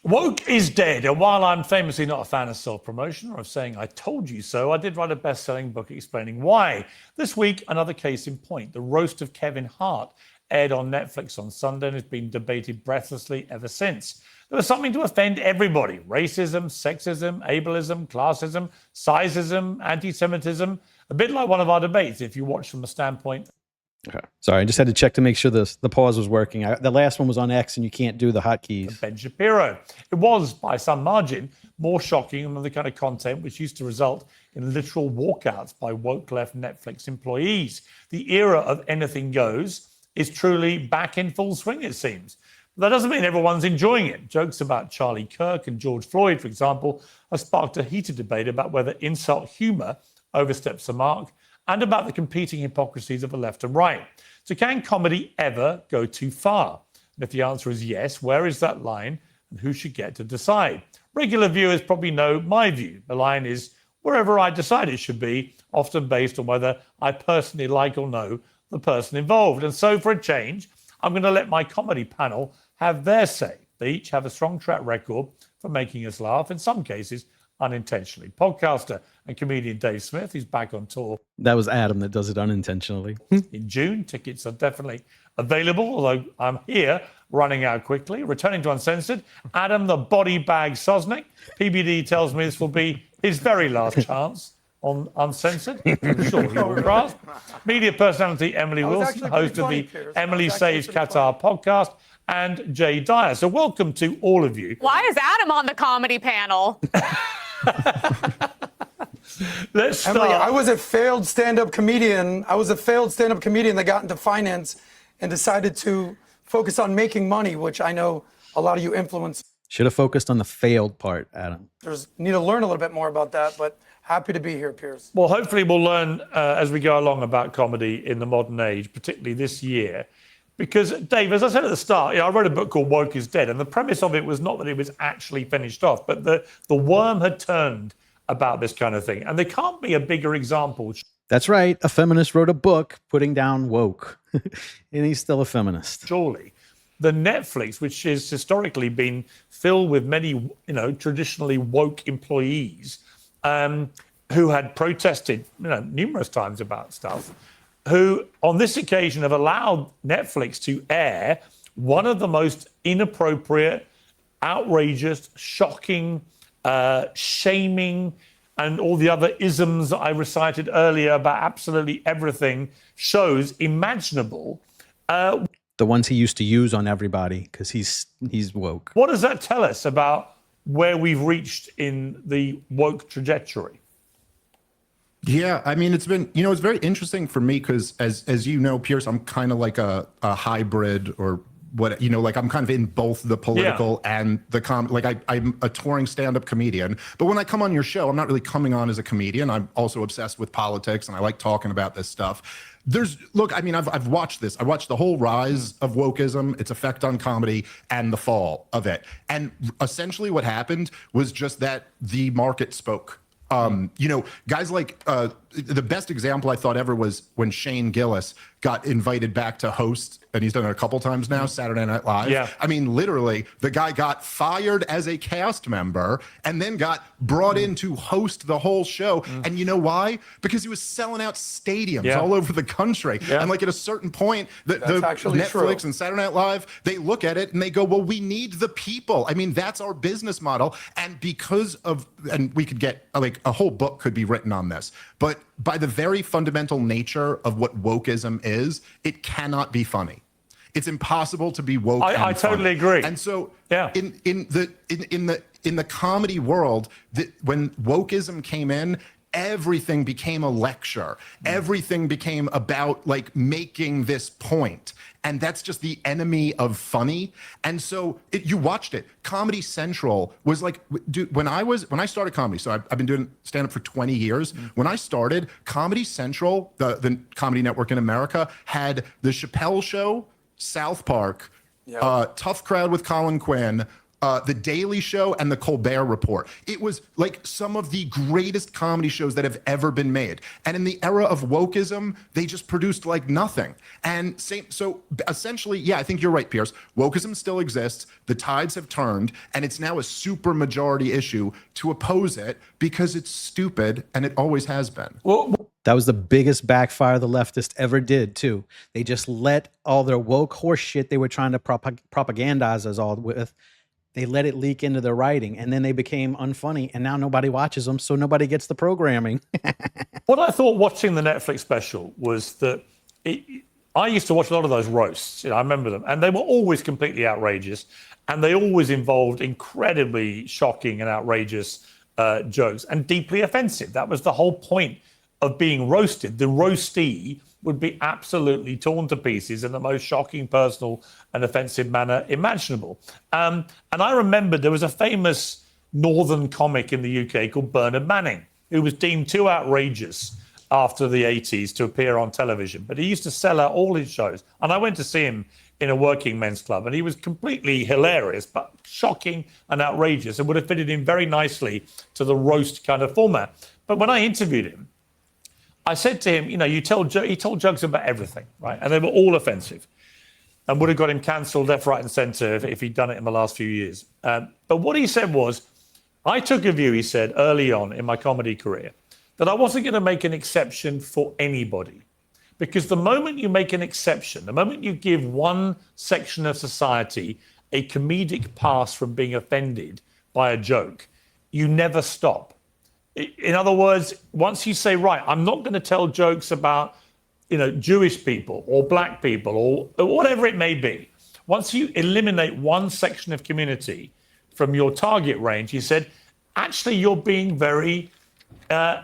Woke is dead, and while I'm famously not a fan of self-promotion or of saying I told you so, I did write a best-selling book explaining why. This week, another case in point. The Roast of Kevin Hart aired on Netflix on Sunday and has been debated breathlessly ever since. There was something to offend everybody. Racism, sexism, ableism, classism, sizeism, anti-Semitism. A bit like one of our debates, if you watch from the standpoint. Okay. Sorry, I just had to check to make sure the pause was working. The last one was on X, and you can't do the hotkeys. Ben Shapiro. It was, by some margin, more shocking than the kind of content which used to result in literal walkouts by woke left Netflix employees. The era of anything goes is truly back in full swing, it seems. But that doesn't mean everyone's enjoying it. Jokes about Charlie Kirk and George Floyd, for example, have sparked a heated debate about whether insult humour oversteps the mark, and about the competing hypocrisies of the left and right. So can comedy ever go too far? And if the answer is yes, where is that line and who should get to decide? Regular viewers probably know my view. The line is wherever I decide it should be, often based on whether I personally like or know the person involved. And so for a change, I'm going to let my comedy panel have their say. They each have a strong track record for making us laugh, in some cases unintentionally. Podcaster and comedian Dave Smith, who's back on tour. That was Adam that does it unintentionally. In June, tickets are definitely available, although I'm here running out quickly. Returning to Uncensored, Adam the Body Bag Sosnick. PBD tells me this will be his very last chance on Uncensored. I'm sure he will grasp. Media personality Emily Wilson, host of the Piers. Emily Saves Qatar podcast, and Jay Dyer. So welcome to all of you. Why is Adam on the comedy panel? Let's start. Emily, I was a failed stand-up comedian. That got into finance and decided to focus on making money, which I know a lot of you influencers Should have focused on the failed part, Adam. need to learn a little bit more about that, but happy to be here, Piers. Well, hopefully we'll learn as we go along about comedy in the modern age, particularly this year. Because, Dave, as I said at the start, I wrote a book called Woke is Dead, and the premise of it was not that it was actually finished off, but the worm had turned about this kind of thing. And there can't be a bigger example. That's right. A feminist wrote a book putting down woke, and he's still a feminist. Surely. The Netflix, which has historically been filled with many, traditionally woke employees who had protested, numerous times about stuff, who on this occasion have allowed Netflix to air one of the most inappropriate, outrageous, shocking, shaming, and all the other isms that I recited earlier about absolutely everything shows imaginable. The ones he used to use on everybody because he's woke. What does that tell us about where we've reached in the woke trajectory? Yeah, I mean, it's been, it's very interesting for me because as you know, Piers, I'm kind of like a hybrid or what, like I'm kind of in both the political and the I'm a touring stand-up comedian. But when I come on your show, I'm not really coming on as a comedian. I'm also obsessed with politics and I like talking about this stuff. I've watched this. I watched the whole rise of wokeism, its effect on comedy, and the fall of it. And essentially what happened was just that the market spoke. Guys like the best example I thought ever was when Shane Gillis got invited back to host, and he's done it a couple times now, Saturday Night Live. Yeah. I mean, literally, the guy got fired as a cast member and then got brought in to host the whole show. And you know why? Because he was selling out stadiums all over the country. Yeah. And like at a certain point, the Netflix true. and Saturday Night Live, they look at it and they go, well, we need the people. I mean, that's our business model. And and we could get like a whole book could be written on this, but by the very fundamental nature of what wokeism is, it cannot be funny. It's impossible to be woke. I totally agree. And so, in the comedy world, when wokeism came in, everything became a lecture. Everything became about like making this point. And that's just the enemy of funny. And so you watched it. Comedy Central was like, dude, when I started comedy, so I've been doing stand-up for 20 years. When I started, Comedy Central, the comedy network in America, had The Chappelle Show, South Park, Tough Crowd with Colin Quinn, The Daily Show and The Colbert Report. It was like some of the greatest comedy shows that have ever been made. And in the era of wokeism, they just produced like nothing. And so essentially, yeah, I think you're right, Piers. Wokeism still exists. The tides have turned, and it's now a super majority issue to oppose it because it's stupid, and it always has been. That was the biggest backfire the leftists ever did, too. They just let all their woke horse shit they were trying to propagandize us all with, they let it leak into their writing, and then they became unfunny, and now nobody watches them, so nobody gets the programming. What I thought watching the Netflix special was that I used to watch a lot of those roasts. You know, I remember them, and they were always completely outrageous, and they always involved incredibly shocking and outrageous jokes and deeply offensive. That was the whole point of being roasted. The roastee would be absolutely torn to pieces in the most shocking, personal, and offensive manner imaginable. And I remember there was a famous northern comic in the UK called Bernard Manning, who was deemed too outrageous after the 80s to appear on television. But he used to sell out all his shows. And I went to see him in a working men's club, and he was completely hilarious, but shocking and outrageous, and would have fitted in very nicely to the roast kind of format. But when I interviewed him, I said to him, you know, he told jokes about everything, right? And they were all offensive and would have got him cancelled left, right, and centre if he'd done it in the last few years. But what he said was, I took a view, he said, early on in my comedy career, that I wasn't going to make an exception for anybody. Because the moment you make an exception, the moment you give one section of society a comedic pass from being offended by a joke, you never stop. In other words, once you say, right, I'm not going to tell jokes about, you know, Jewish people or black people or whatever it may be, once you eliminate one section of community from your target range, he said, actually, you're being very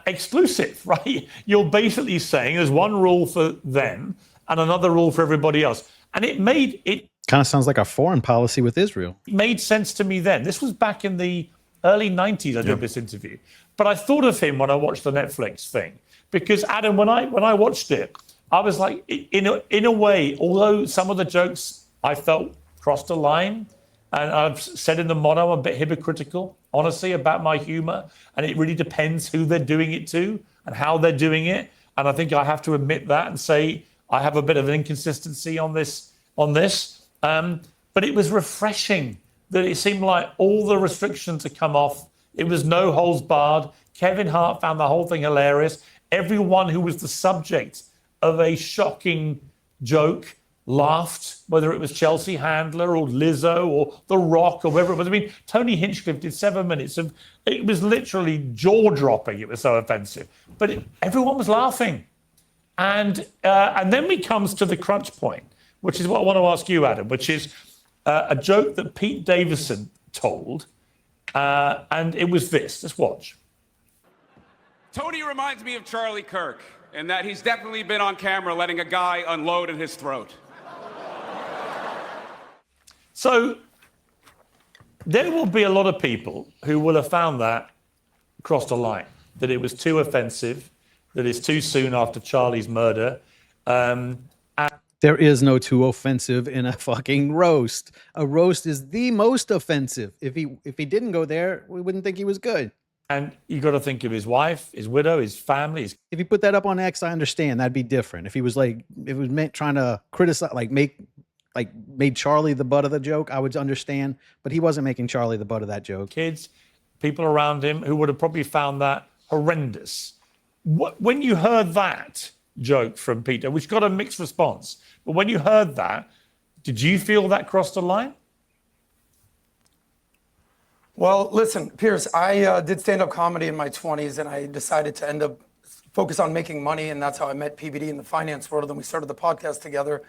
exclusive, right? You're basically saying there's one rule for them and another rule for everybody else. And it kind of sounds like a foreign policy with Israel. It made sense to me then. This was back in the early 90s I did this interview. But I thought of him when I watched the Netflix thing. Because, Adam, when I watched it, I was like, in a way, although some of the jokes I felt crossed a line, and I've said in the motto, I'm a bit hypocritical, honestly, about my humour. And it really depends who they're doing it to and how they're doing it. And I think I have to admit that and say I have a bit of an inconsistency on this. But it was refreshing that it seemed like all the restrictions had come off. It was no holds barred. Kevin Hart found the whole thing hilarious. Everyone who was the subject of a shocking joke laughed, whether it was Chelsea Handler or Lizzo or The Rock or whoever it was. I mean, Tony Hinchcliffe did 7 minutes of, it was literally jaw-dropping. It was so offensive. But everyone was laughing. And then it comes to the crunch point, which is what I want to ask you, Adam, which is a joke that Pete Davidson told. And it was this. Let's watch. Tony reminds me of Charlie Kirk in that he's definitely been on camera letting a guy unload in his throat. So there will be a lot of people who will have found that crossed a line, that it was too offensive, that it's too soon after Charlie's murder. There is no too offensive in a fucking roast. A roast is the most offensive. If he didn't go there, we wouldn't think he was good. And you got to think of his wife, his widow, his family. If he put that up on X, I understand that'd be different. If he was like, if it was meant trying to criticize, made Charlie the butt of the joke, I would understand. But he wasn't making Charlie the butt of that joke. Kids, people around him who would have probably found that horrendous. When you heard that joke from Peter, which got a mixed response, but when you heard that, did you feel that crossed a line? Well, listen, Piers, I did stand-up comedy in my 20s, and I decided to focus on making money, and that's how I met PBD in the finance world, and we started the podcast together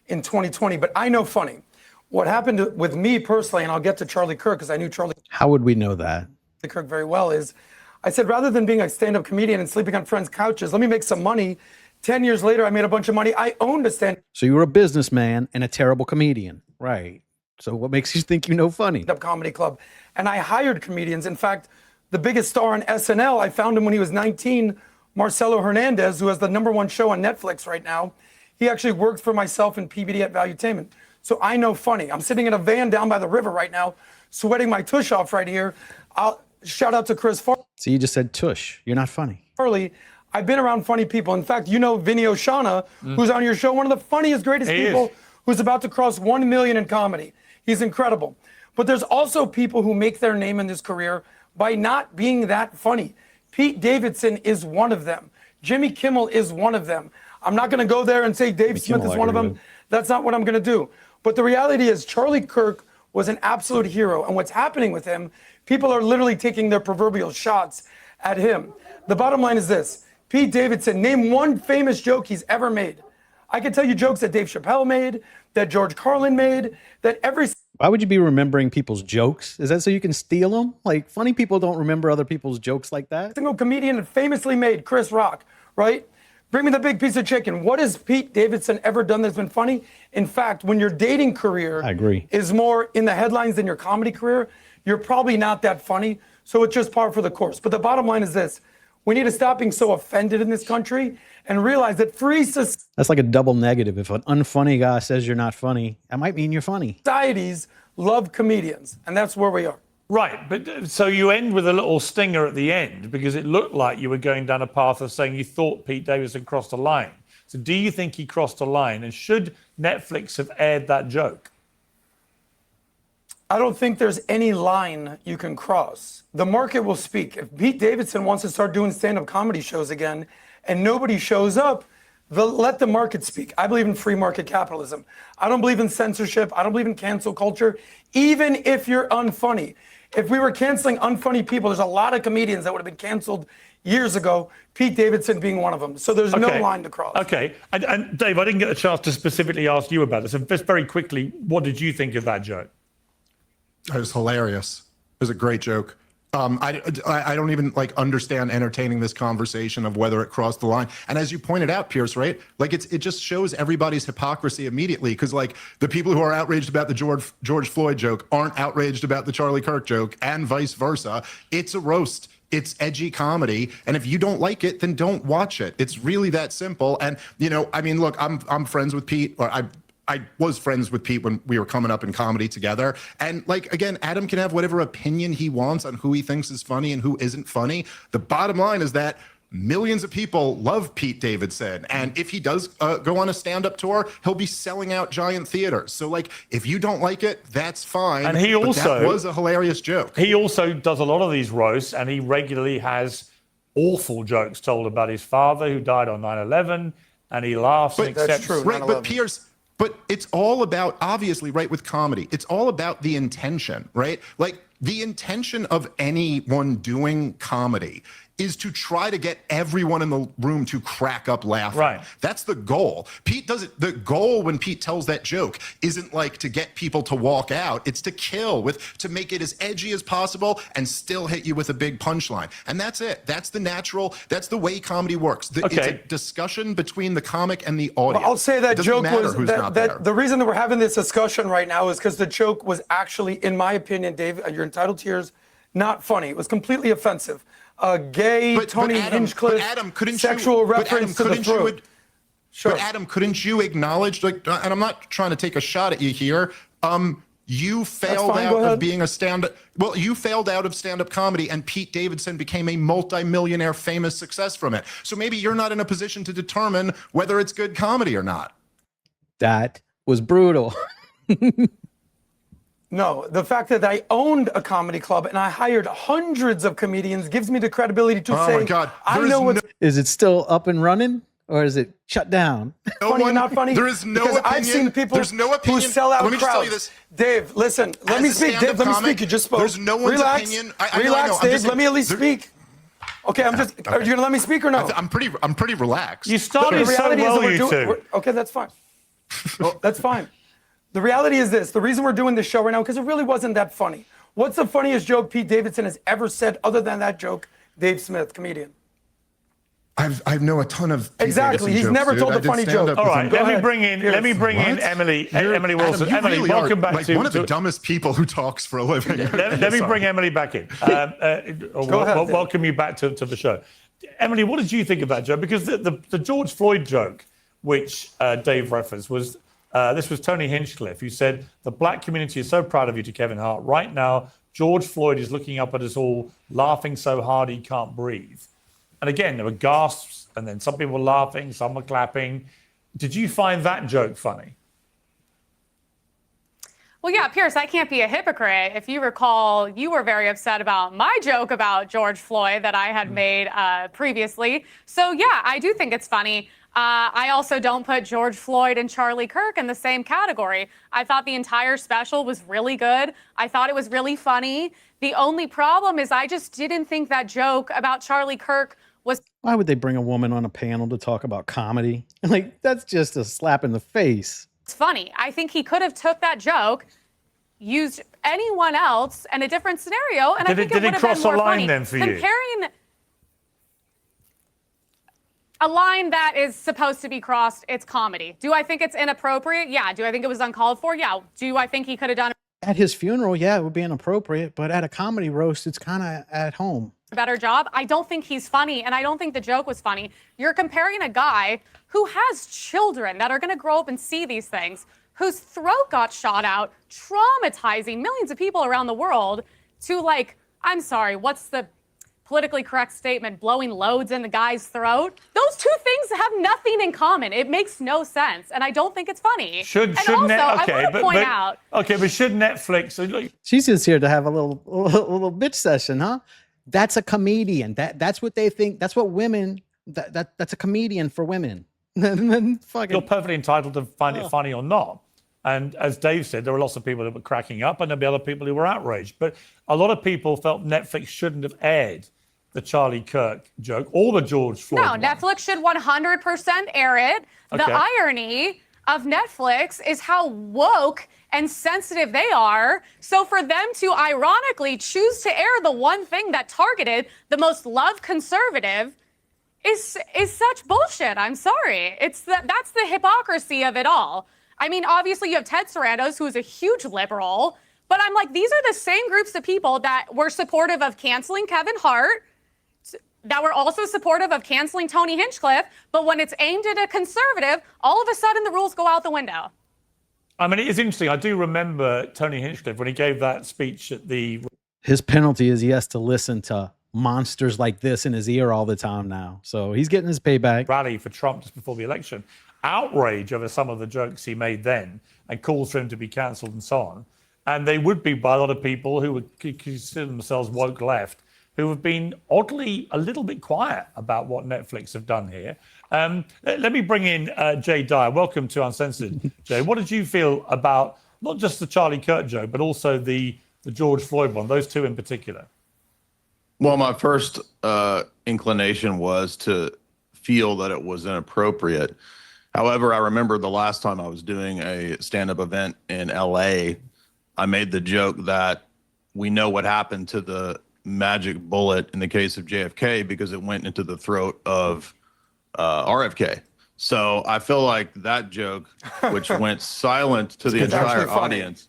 in 2020. But I know funny. What happened with me personally, and I'll get to Charlie Kirk, because I knew Charlie How would we know that? Kirk very well, is I said, rather than being a stand-up comedian and sleeping on friends' couches, let me make some money. 10 years later, I made a bunch of money. I owned a stand-up. So you were a businessman and a terrible comedian, right? So what makes you think you know funny? Comedy club. And I hired comedians. In fact, the biggest star on SNL, I found him when he was 19, Marcelo Hernandez, who has the #1 show on Netflix right now. He actually worked for myself and PBD at Valuetainment. So I know funny. I'm sitting in a van down by the river right now sweating my tush off right here. I'll shout out to Chris So you just said tush. You're not funny. Farley. I've been around funny people. In fact, you know Vinny Oshana, who's on your show, one of the funniest, greatest people who's about to cross 1 million in comedy. He's incredible. But there's also people who make their name in this career by not being that funny. Pete Davidson is one of them. Jimmy Kimmel is one of them. I'm not going to go there and say Dave Smith is one of them. That's not what I'm going to do. But the reality is Charlie Kirk was an absolute hero. And what's happening with him, people are literally taking their proverbial shots at him. The bottom line is this. Pete Davidson, name one famous joke he's ever made. I can tell you jokes that Dave Chappelle made, that George Carlin made, that every... Why would you be remembering people's jokes? Is that so you can steal them? Like, funny people don't remember other people's jokes like that. Single comedian that famously made, Chris Rock, right? Bring me the big piece of chicken. What has Pete Davidson ever done that's been funny? In fact, when your dating career I agree. is more in the headlines than your comedy career, you're probably not that funny. So it's just par for the course. But the bottom line is this. We need to stop being so offended in this country and realize that free That's like a double negative. If an unfunny guy says you're not funny, that might mean you're funny. societies love comedians. And that's where we are. Right, but so you end with a little stinger at the end because it looked like you were going down a path of saying you thought Pete Davidson crossed a line. So do you think he crossed a line? And should Netflix have aired that joke? I don't think there's any line you can cross. The market will speak. If Pete Davidson wants to start doing stand-up comedy shows again and nobody shows up, let the market speak. I believe in free market capitalism. I don't believe in censorship. I don't believe in cancel culture, even if you're unfunny. If we were canceling unfunny people, there's a lot of comedians that would have been canceled years ago, Pete Davidson being one of them. So there's no line to cross. Okay. And Dave, I didn't get a chance to specifically ask you about this. So just very quickly, what did you think of that joke? It was hilarious. It was a great joke. I don't even like understand entertaining this conversation of whether it crossed the line. And as you pointed out, Piers, right? Like it just shows everybody's hypocrisy immediately because like the people who are outraged about the George Floyd joke aren't outraged about the Charlie Kirk joke and vice versa. It's a roast. It's edgy comedy. And if you don't like it, then don't watch it. It's really that simple. And, you know, I mean, look, I'm friends with Pete, or I was friends with Pete when we were coming up in comedy together. And like, again, Adam can have whatever opinion he wants on who he thinks is funny and who isn't funny. The bottom line is that millions of people love Pete Davidson. And if he does go on a stand-up tour, he'll be selling out giant theaters. So like, if you don't like it, that's fine. And he also, that was a hilarious joke. He also does a lot of these roasts and he regularly has awful jokes told about his father who died on 9/11 and he laughs and accepts. That's true. Right, but Piers, but it's all about, obviously, right, with comedy, it's all about the intention, right? Like the intention of anyone doing comedy is to try to get everyone in the room to crack up laughing. Right. That's the goal. Pete does it. The goal when Pete tells that joke isn't like to get people to walk out. It's to kill to make it as edgy as possible and still hit you with a big punchline. And that's it. That's the way comedy works. It's a discussion between the comic and the audience. Well, I'll say that joke was that the reason that we're having this discussion right now is because the joke was actually, in my opinion, Dave, you're entitled to yours, not funny. It was completely offensive. Gay Tony Hinchcliffe sexual reference to the throat. Sure. But Adam, couldn't you acknowledge, like, and I'm not trying to take a shot at you here, you failed out of being a stand-up, well, you failed out of stand-up comedy and Pete Davidson became a multi-millionaire famous success from it. So maybe you're not in a position to determine whether it's good comedy or not. That was brutal. No, the fact that I owned a comedy club and I hired hundreds of comedians gives me the credibility to say, my God. I know what's Is it still up and running or is it shut down? funny and not funny. There is no because opinion. I've seen people There's no opinion. who sell out Let me just crowds. tell you this. Dave, listen, let me speak. Dave, let me speak. You just spoke. There's no one's Relax. opinion. Relax, Dave. Let me at least speak. Okay, I'm just. Are you gonna let me speak or no? I'm pretty relaxed. You started so well, you two. Okay, that's fine. That's fine. The reality is this. The reason we're doing this show right now, because it really wasn't that funny. What's the funniest joke Pete Davidson has ever said other than that joke? Dave Smith, comedian. I know a ton of Pete exactly. Davidson He's jokes, never dude. told a funny joke. All right, let me bring in What? Emily. Emily Wilson. Adam, Emily, really welcome back like to one of the dumbest people who talks for a living. Let me bring Emily back in. Welcome you back to the show. Emily, what did you think of that joke? Because the George Floyd joke, which Dave referenced, was This was Tony Hinchcliffe, who said, the black community is so proud of you, to Kevin Hart. Right now, George Floyd is looking up at us all, laughing so hard he can't breathe. And again, there were gasps, and then some people were laughing, some were clapping. Did you find that joke funny? Well, yeah, Piers, I can't be a hypocrite. If you recall, you were very upset about my joke about George Floyd that I had made previously. So, yeah, I do think it's funny. I also don't put George Floyd and Charlie Kirk in the same category. I thought the entire special was really good. I thought it was really funny. The only problem is I just didn't think that joke about Charlie Kirk was... Why would they bring a woman on a panel to talk about comedy? Like, that's just a slap in the face. It's funny. I think he could have took that joke, used anyone else in a different scenario, and I think it would have been more funny. Then for you? Comparing a line that is supposed to be crossed, it's comedy. Do I think it's inappropriate? Yeah. Do I think it was uncalled for? Yeah. Do I think he could have done at his funeral? Yeah, it would be inappropriate, but at a comedy roast, it's kind of at home. a better job? I don't think he's funny, and I don't think the joke was funny. You're comparing a guy who has children that are going to grow up and see these things, whose throat got shot out, traumatizing millions of people around the world, to like, I'm sorry, what's the politically correct statement, blowing loads in the guy's throat? Those two things have nothing in common. It makes no sense, and I don't think it's funny. Should I want to point out. Okay, but should Netflix? She's just here to have a little bitch session, huh? That's a comedian. That's what they think. That's what women. That's a comedian for women. Fucking. You're perfectly entitled to find it funny or not. And as Dave said, there were lots of people that were cracking up, and there'll be other people who were outraged. But a lot of people felt Netflix shouldn't have aired the Charlie Kirk joke or the George Floyd one. Netflix should 100% air it. Okay. The irony of Netflix is how woke and sensitive they are. So for them to ironically choose to air the one thing that targeted the most loved conservative is such bullshit. I'm sorry. That's the hypocrisy of it all. I mean, obviously you have Ted Sarandos, who is a huge liberal, but I'm like, these are the same groups of people that were supportive of canceling Kevin Hart, that were also supportive of canceling Tony Hinchcliffe, but when it's aimed at a conservative, all of a sudden the rules go out the window. I mean, it is interesting. I do remember Tony Hinchcliffe when he gave that speech at the... His penalty is he has to listen to monsters like this in his ear all the time now. So he's getting his payback. Rally for Trump just before the election. Outrage over some of the jokes he made then and calls for him to be cancelled and so on. And they would be by a lot of people who would consider themselves woke left, who have been oddly a little bit quiet about what Netflix have done here. Let me bring in Jay Dyer. Welcome to Uncensored. Jay, what did you feel about not just the Charlie Kirk joke, but also the George Floyd one, those two in particular? Well, my first inclination was to feel that it was inappropriate. However, I remember the last time I was doing a stand-up event in LA, I made the joke that we know what happened to the magic bullet in the case of JFK because it went into the throat of RFK. So I feel like that joke, which went silent to the entire audience.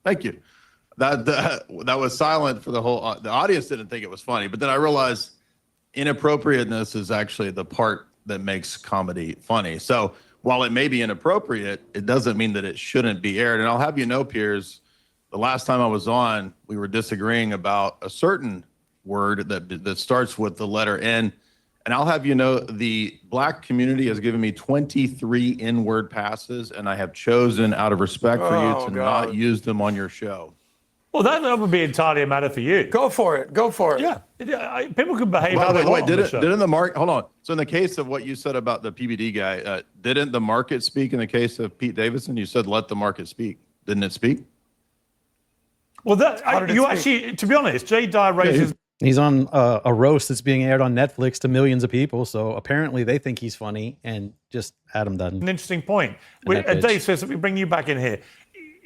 Thank you. That was silent for the whole. The audience didn't think it was funny, but then I realized inappropriateness is actually the part that makes comedy funny. So while it may be inappropriate, it doesn't mean that it shouldn't be aired. And I'll have you know, Piers, the last time I was on, we were disagreeing about a certain word that starts with the letter N. And I'll have you know, the black community has given me 23 N-word passes, and I have chosen, out of respect for you, to not use them on your show. Well, that would be entirely a matter for you. Go for it. Go for it. Yeah. People can behave how they want on the show. Didn't the market, hold on. So in the case of what you said about the PBD guy, didn't the market speak in the case of Pete Davidson? You said, let the market speak. Didn't it speak? Well, actually, to be honest, Jay Dyer raises... He's on a roast that's being aired on Netflix to millions of people. So apparently they think he's funny, and just Adam doesn't. An interesting point. Dave says, let me bring you back in here.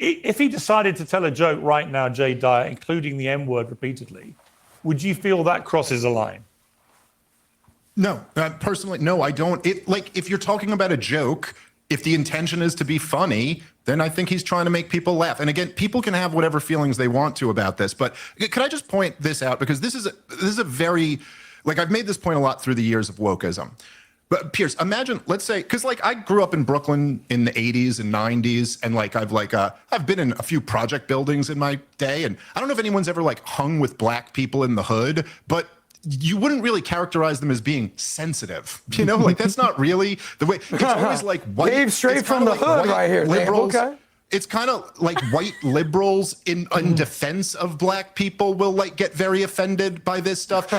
If he decided to tell a joke right now, Jay Dyer, including the M word repeatedly, would you feel that crosses a line? No, personally, no, I don't. If you're talking about a joke, if the intention is to be funny, then I think he's trying to make people laugh. And again, people can have whatever feelings they want to about this, but could I just point this out? Because this is a very, I've made this point a lot through the years of wokeism. But Piers, imagine, let's say, because like I grew up in Brooklyn in the 80s and 90s, and like I've been in a few project buildings in my day, and I don't know if anyone's ever like hung with black people in the hood, but you wouldn't really characterize them as being sensitive. You know, like that's not really the way. It's always like white. Dave straight from the hood right here. Liberals. Okay. It's kind of like white liberals in defense of black people will like get very offended by this stuff.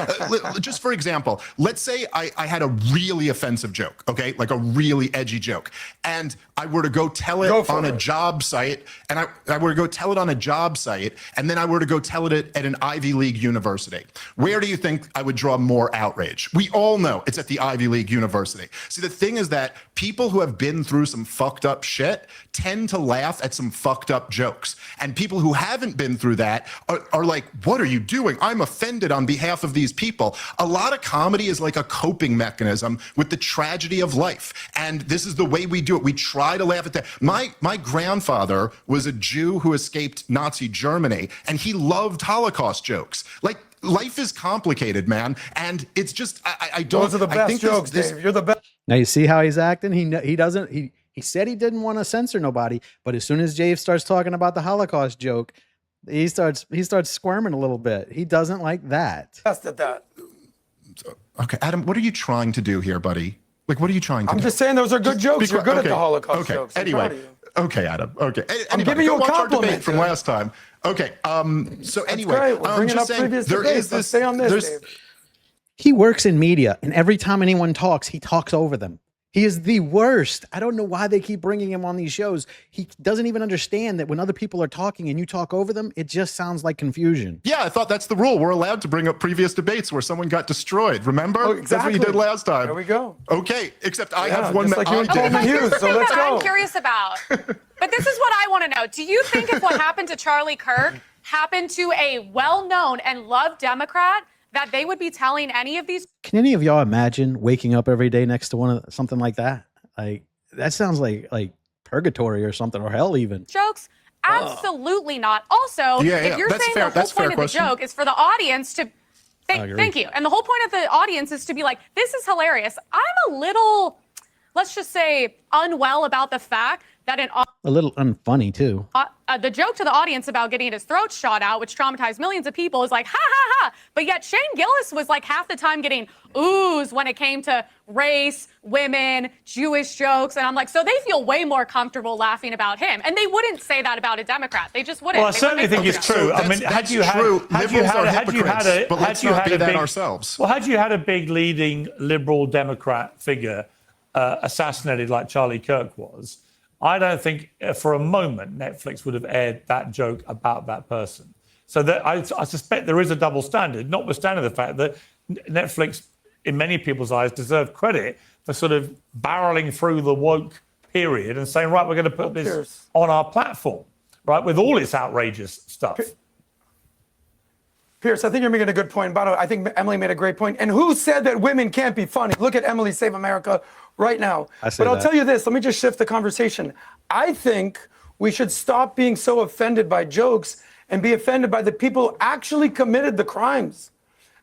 Just for example, let's say I had a really offensive joke, okay? Like a really edgy joke. And I were to go tell it on a job site, and I were to go tell it on a job site, and then I were to go tell it at an Ivy League university. Where do you think I would draw more outrage? We all know it's at the Ivy League university. See, the thing is that people who have been through some fucked up shit tend to laugh at some fucked up jokes. And people who haven't been through that are like, what are you doing? I'm offended on behalf of these people. A lot of comedy is like a coping mechanism with the tragedy of life. And this is the way we do it. We try to laugh at that. My grandfather was a Jew who escaped Nazi Germany, and he loved Holocaust jokes. Like, life is complicated, man. And it's just, I don't. Those are the best jokes, Dave. You're the best. Now you see how he's acting. He said he didn't want to censor nobody, but as soon as Dave starts talking about the Holocaust joke, he starts squirming a little bit. He doesn't like that. Best at that. Okay, Adam, what are you trying to do here, buddy? Like, what are you trying to do? I'm just saying those are good jokes. You're good at the Holocaust jokes. Anyway, okay, Adam. Okay. I'm giving you a compliment from last time. Okay. So anyway, great. We're bringing up previous debates. Let's stay on this, Dave. He works in media, and every time anyone talks, he talks over them. He is the worst. I don't know why they keep bringing him on these shows. He doesn't even understand that when other people are talking and you talk over them, it just sounds like confusion. Yeah, I thought that's the rule. We're allowed to bring up previous debates where someone got destroyed. Remember? Oh, exactly. That's what you did last time. There we go. Okay, except I have one that like you I and Coleman did. Hughes, so let's go. I'm curious about. But this is what I want to know. Do you think if what happened to Charlie Kirk happened to a well-known and loved Democrat, that they would be telling any of these? Can any of y'all imagine waking up every day next to something like that? Like, that sounds like purgatory or something, or hell even. Jokes? Absolutely not. Also, if you're saying the whole point of the joke is for the audience to thank you. And the whole point of the audience is to be like, this is hilarious. I'm a little, let's just say, unwell about the fact that a little unfunny too. The joke to the audience about getting his throat shot out, which traumatized millions of people, is like, ha ha ha. But yet Shane Gillis was like half the time getting oohs when it came to race, women, Jewish jokes. And I'm like, so they feel way more comfortable laughing about him. And they wouldn't say that about a Democrat. They just wouldn't. Well, I certainly think it's true. I mean, had you had a big leading liberal Democrat figure assassinated like Charlie Kirk was, I don't think for a moment Netflix would have aired that joke about that person. So that I suspect there is a double standard, notwithstanding the fact that Netflix, in many people's eyes, deserve credit for sort of barreling through the woke period and saying, right, we're going to put this on our platform, right, with all its outrageous stuff. Piers, I think you're making a good point. By the way, I think Emily made a great point. And who said that women can't be funny? Look at Emily Save America right now. But I'll tell you this, let me just shift the conversation. I think we should stop being so offended by jokes and be offended by the people who actually committed the crimes.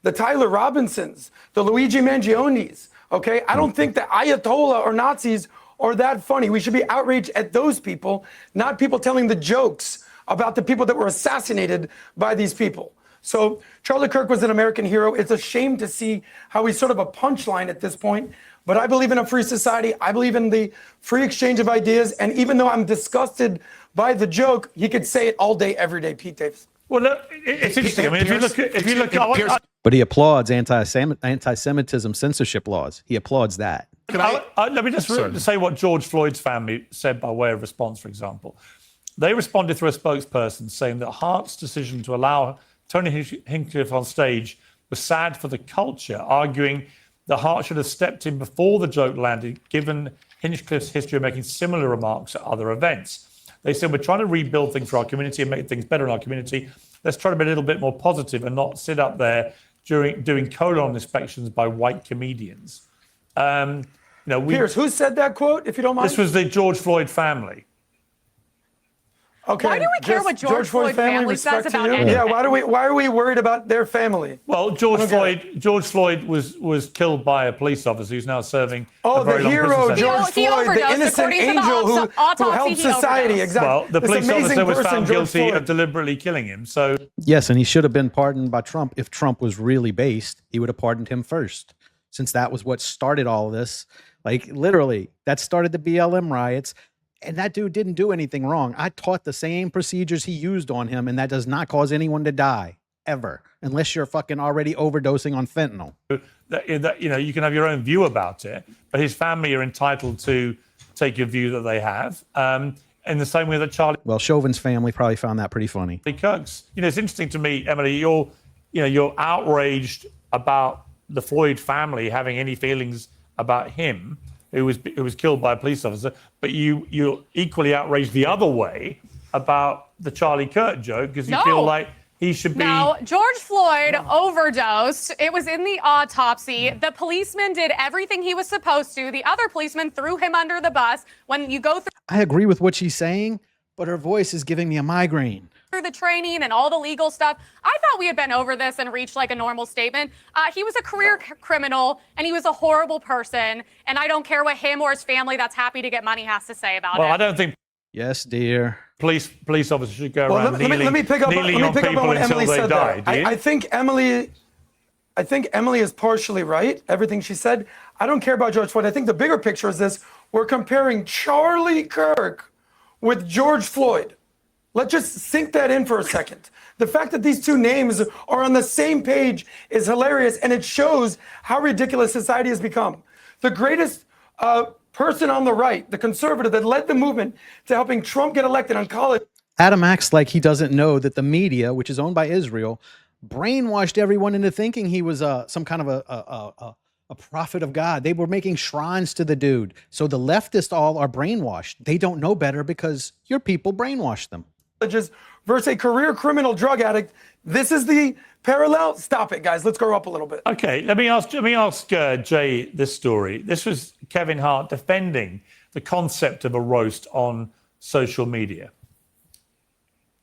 The Tyler Robinsons, the Luigi Mangionis, okay? I don't think the Ayatollah or Nazis are that funny. We should be outraged at those people, not people telling the jokes about the people that were assassinated by these people. So Charlie Kirk was an American hero. It's a shame to see how he's sort of a punchline at this point. But I believe in a free society. I believe in the free exchange of ideas. And even though I'm disgusted by the joke, he could say it all day, every day, Pete Davis. Well, look, it's interesting. I mean, if you look at but he applauds anti-Semitism censorship laws. He applauds that. Let me just say what George Floyd's family said by way of response, for example. They responded through a spokesperson saying that Hart's decision to allow Tony Hinchcliffe on stage was sad for the culture, arguing that Hart should have stepped in before the joke landed, given Hinchcliffe's history of making similar remarks at other events. They said, we're trying to rebuild things for our community and make things better in our community. Let's try to be a little bit more positive and not sit up there doing colon inspections by white comedians. Piers, who said that quote, if you don't mind? This was the George Floyd family. Okay. Why do we care just what George Floyd family says respect to about you? anything? Yeah. Why are we worried about their family? Well, George Floyd was killed by a police officer who's now serving a very long hero, prison sentence. George He Floyd, the overdosed, innocent according to the angel who autopsy, helped he society. overdosed. Exactly. Well, the This police amazing officer was person, found George guilty Floyd. of deliberately killing him. So Yes, and he should have been pardoned by Trump. If Trump was really based, he would have pardoned him first, since that was what started all of this. Like, literally, that started the BLM riots. And that dude didn't do anything wrong. I taught the same procedures he used on him, and that does not cause anyone to die, ever, unless you're fucking already overdosing on fentanyl. that, you can have your own view about it, but his family are entitled to take a view that they have. In the same way that Charlie Well, Chauvin's family probably found that pretty funny. Kirk's. It's interesting to me, Emily. You're outraged about the Floyd family having any feelings about him, who was killed by a police officer, but you're equally outraged the other way about the Charlie Kirk joke because you feel like he should be. No, George Floyd overdosed. It was in the autopsy. The policeman did everything he was supposed to. The other policeman threw him under the bus. When you go I agree with what she's saying, but her voice is giving me a migraine. through the training and all the legal stuff, I thought we had been over this and reached like a normal statement. He was a career criminal and he was a horrible person. And I don't care what him or his family that's happy to get money has to say about it. Well, I don't think Yes, dear. police officers should go around Let me pick up kneeling on people what until Emily they said die. there. I think Emily is partially right, everything she said. I don't care about George Floyd. I think the bigger picture is this. We're comparing Charlie Kirk with George Floyd. Let's just sink that in for a second. The fact that these two names are on the same page is hilarious, and it shows how ridiculous society has become. The greatest person on the right, the conservative that led the movement to helping Trump get elected on college. Adam acts like he doesn't know that the media, which is owned by Israel, brainwashed everyone into thinking he was some kind of a prophet of God. They were making shrines to the dude. So the leftists all are brainwashed. They don't know better because your people brainwashed them. Versus a career criminal drug addict. This is the parallel. Stop it, guys. Let's go up a little bit. Okay, let me ask Jay this story. This was Kevin Hart defending the concept of a roast on social media.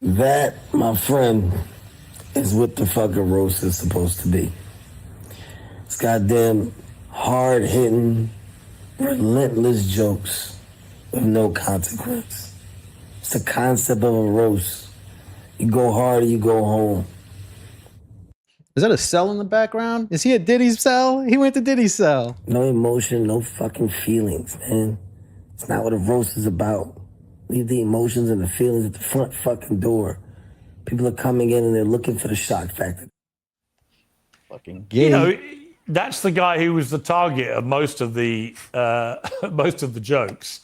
That, my friend, is what the fucking roast is supposed to be. It's goddamn hard-hitting, relentless jokes with no consequence. It's the concept of a roast. You go hard or you go home. Is that a cell in the background? Is he at Diddy's cell? He went to Diddy's cell. No emotion, no fucking feelings, man. It's not what a roast is about. Leave the emotions and the feelings at the front fucking door. People are coming in and they're looking for the shock factor. Fucking gay. That's the guy who was the target of most of the jokes.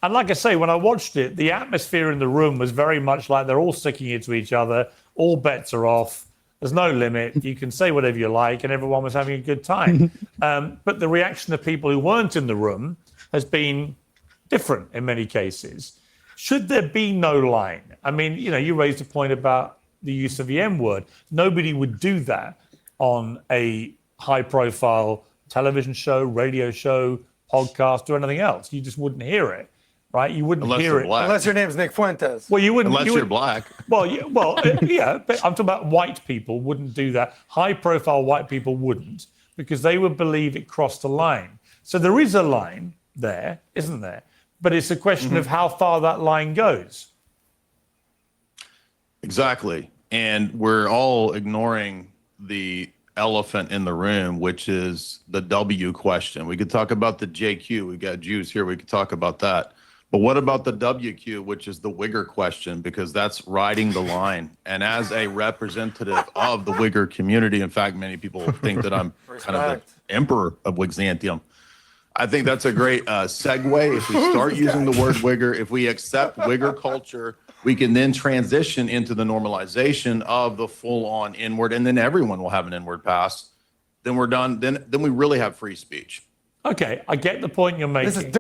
And like I say, when I watched it, the atmosphere in the room was very much like they're all sticking it to each other. All bets are off. There's no limit. You can say whatever you like, and everyone was having a good time. But the reaction of people who weren't in the room has been different in many cases. Should there be no line? I mean, you raised a point about the use of the M word. Nobody would do that on a high-profile television show, radio show, podcast, or anything else. You just wouldn't hear it. Right, you wouldn't Unless hear they're it black. Unless your name's Nick Fuentes. Well, you wouldn't. Unless you're black. Well, yeah, but I'm talking about white people wouldn't do that. High-profile white people wouldn't because they would believe it crossed a line. So there is a line there, isn't there? But it's a question of how far that line goes. Exactly. And we're all ignoring the elephant in the room, which is the W question. We could talk about the JQ. We got Jews here. We could talk about that. But what about the WQ, which is the Wigger question? Because that's riding the line. And as a representative of the Wigger community, in fact, many people think that I'm kind of the emperor of Wigxanthium. I think that's a great segue. If we start using the word Wigger, if we accept Wigger culture, we can then transition into the normalization of the full-on N-word, and then everyone will have an N-word pass. Then we're done. Then we really have free speech. Okay, I get the point you're making.